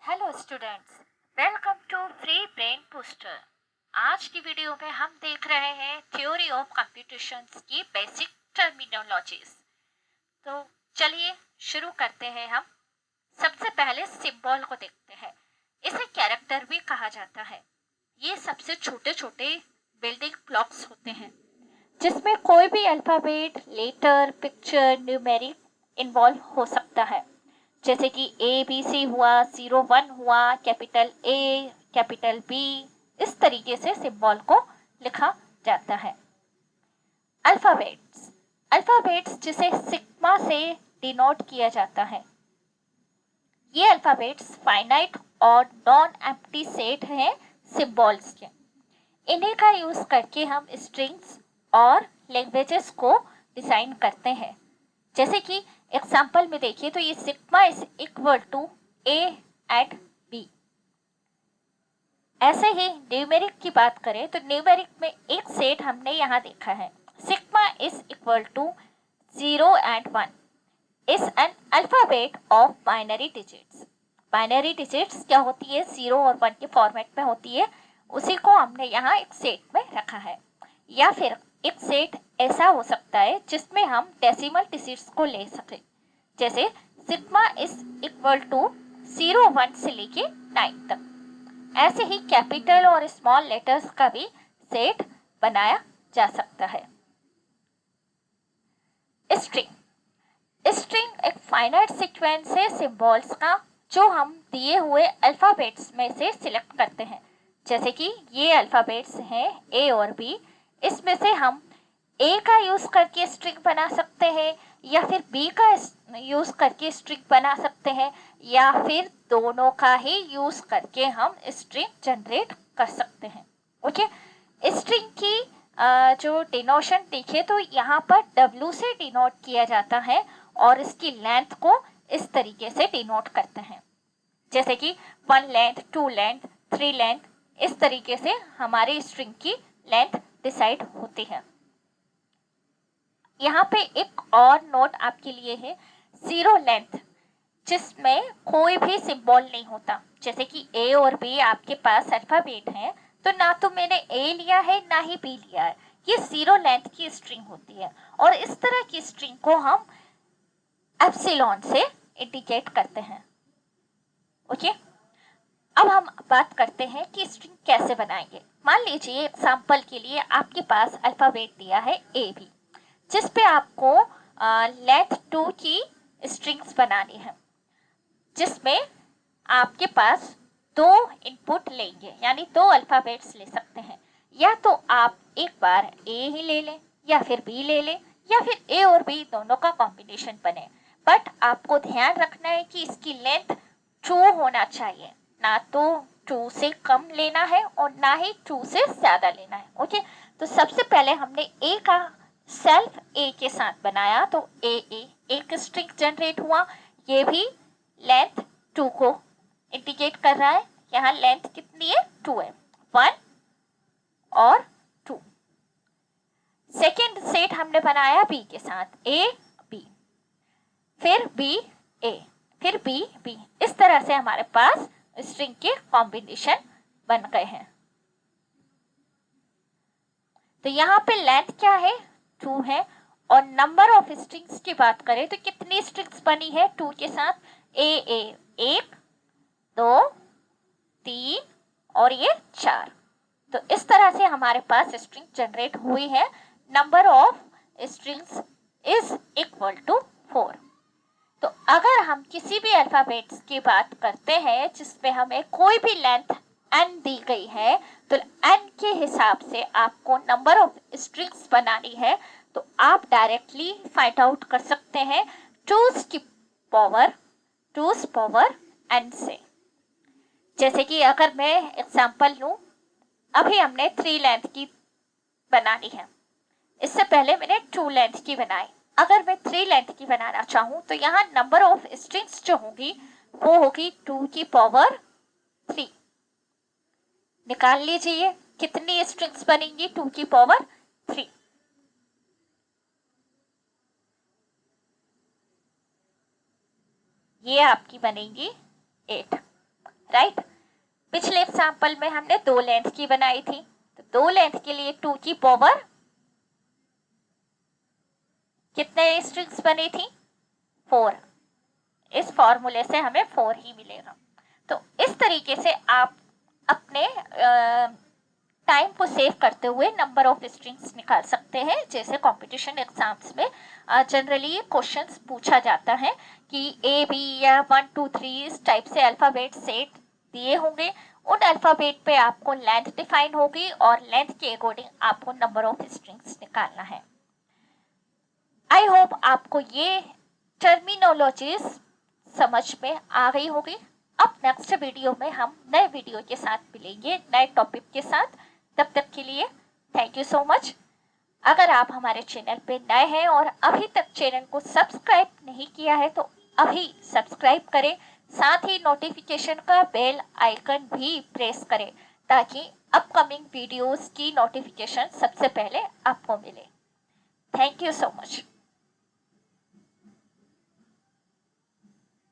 Hello students, welcome to free brain booster. आज की video में हम देख रहे हैं थ्योरी ऑफ कंप्यूटेशंस की बेसिक टर्मिनोलॉजीज। तो चलिए शुरू करते हैं। हम सबसे पहले सिंबल को देखते हैं। इसे कैरेक्टर भी कहा जाता है। ये सबसे छोटे छोटे बिल्डिंग ब्लॉक्स होते हैं जिसमें कोई भी alphabet, letter, picture, numeric involve हो सकता है। जैसे कि ABC हुआ, 01 हुआ, कैपिटल A, कैपिटल B। इस तरीके से सिंबल को लिखा जाता है। अल्फाबेट्स अल्फाबेट्स जिसे सिग्मा से डिनोट किया जाता है। ये अल्फाबेट्स फाइनाइट और नॉन एम्प्टी सेट हैं सिंबल्स के। इन्हीं का यूज करके हम स्ट्रिंग्स और लैंग्वेजेस को डिजाइन करते हैं। जैसे कि एग्जाम्पल में देखिए तो ये sigma is equal to A and B। ऐसे ही न्यूमेरिक की बात करें तो न्यूमेरिक में एक सेट हमने यहाँ देखा है, sigma is equal to 0 and 1 is an alphabet of binary digits. Binary digits क्या होती है, 0 और 1 के फॉर्मेट में होती है। उसी को हमने यहाँ एक सेट में रखा है। या फिर एक सेट ऐसा हो सकता है जिसमें हम डेसिमल डिजिट्स को ले सके, जैसे सिग्मा इज इक्वल टू 0 1 से लेके 9 तक। ऐसे ही कैपिटल और स्मॉल लेटर्स का भी सेट बनाया जा सकता है। स्ट्रिंग एक फाइनाइट सीक्वेंस है सिंबल्स का जो हम दिए हुए अल्फाबेट्स में से सिलेक्ट करते हैं। जैसे कि ये अल्फाबेट्स हैं A और B। इसमें से हम A का यूज करके स्ट्रिंग बना सकते हैं या फिर B का यूज करके स्ट्रिंग बना सकते हैं या फिर दोनों का ही यूज करके हम स्ट्रिंग जनरेट कर सकते हैं। ओके, स्ट्रिंग की जो डिनोशन देखे तो यहाँ पर W से डिनोट किया जाता है और इसकी लेंथ को इस तरीके से डिनोट करते हैं, जैसे कि 1 लेंथ, 2 लेंथ, 3 लेंथ। इस तरीके से हमारी स्ट्रिंग की लेंथ डिसाइड होती है। यहाँ पे एक और नोट आपके लिए है, 0 लेंथ जिसमें कोई भी सिंबल नहीं होता। जैसे कि A और B आपके पास अल्फाबेट है तो ना तो मैंने A लिया है ना ही B लिया है। ये 0 लेंथ की स्ट्रिंग होती है और इस तरह की स्ट्रिंग को हम एप्सिलॉन से इंडिकेट करते हैं। ओके, अब हम बात करते हैं कि स्ट्रिंग कैसे बनाएंगे। मान लीजिए एग्जांपल के लिए आपके पास अल्फाबेट दिया है AB, जिस पे आपको लेंथ 2 की स्ट्रिंग्स बनानी है, जिसमें आपके पास 2 इनपुट लेंगे, यानी 2 अल्फाबेट्स ले सकते हैं। या तो आप एक बार A ही ले लें या फिर B ले लें या फिर A और B दोनों का कॉम्बिनेशन बने। बट आपको ध्यान रखना है कि इसकी लेंथ 2 होना चाहिए, ना तो 2 से कम लेना है और ना ही 2 से ज्यादा लेना है। ओके, तो सबसे पहले हमने A का सेल्फ A के साथ बनाया तो A एक स्ट्रिंग जनरेट हुआ। ये भी लेंथ 2 को इंडिकेट कर रहा है। यहाँ लेंथ कितनी है, 2 है, 1 और 2। सेकेंड सेट हमने बनाया B के साथ, A B, फिर B A, फिर B B। इस तरह से हमारे पास स्ट्रिंग के कॉम्बिनेशन बन गए हैं। तो यहाँ पे लेंथ क्या है, 2 है। और नंबर ऑफ स्ट्रिंग्स की बात करें तो कितनी स्ट्रिंग्स बनी है 2 के साथ, A 1 2 3 और ये 4। तो इस तरह से हमारे पास स्ट्रिंग जनरेट हुई है। Number of strings is equal to 4। तो अगर हम किसी भी अल्फाबेट्स की बात करते हैं जिसमें हमें कोई भी लेंथ n दी गई है तो n के हिसाब से आपको नंबर ऑफ स्ट्रिंग्स बनानी है। तो आप डायरेक्टली फाइंड आउट कर सकते हैं 2's पावर n से। जैसे कि अगर मैं एग्जांपल लूं, अभी हमने 3 लेंथ की बनानी है, इससे पहले मैंने 2 लेंथ की बनाई। अगर मैं 3 लेंथ की बनाना चाहूं तो यहाँ नंबर ऑफ स्ट्रिंग्स जो होगी वो होगी 2 की पावर 3। निकाल लीजिए कितनी स्ट्रिंग्स बनेंगी 2 की पावर 3। ये आपकी बनेगी 8। राइट। पिछले एग्जाम्पल में हमने 2 लेंथ की बनाई थी, तो 2 लेंथ के लिए 2 की पावर कितने स्ट्रिंग्स बनी थी? 4। इस फॉर्मूले से हमें 4 ही मिलेगा। तो इस तरीके से आप अपने टाइम को सेव करते हुए नंबर ऑफ स्ट्रिंग्स निकाल सकते हैं। जैसे कंपटीशन एग्जाम्स में जनरली क्वेश्चंस पूछा जाता है कि ए बी या 1 2 3 इस टाइप से अल्फाबेट सेट दिए होंगे, उन अल्फाबेट पे आपको लेंथ डिफाइन होगी और लेंथ के अकॉर्डिंग आपको नंबर ऑफ स्ट्रिंग्स निकालना है। आई होप आपको ये टर्मिनोलॉजीज समझ में आ गई होगी। अब नेक्स्ट वीडियो में हम नए वीडियो के साथ मिलेंगे, नए टॉपिक के साथ। तब तक के लिए थैंक यू सो मच। अगर आप हमारे चैनल पे नए हैं और अभी तक चैनल को सब्सक्राइब नहीं किया है तो अभी सब्सक्राइब करें, साथ ही नोटिफिकेशन का बेल आइकन भी प्रेस करें ताकि अपकमिंग वीडियोस की नोटिफिकेशन सबसे पहले आपको मिले। Thank you so much.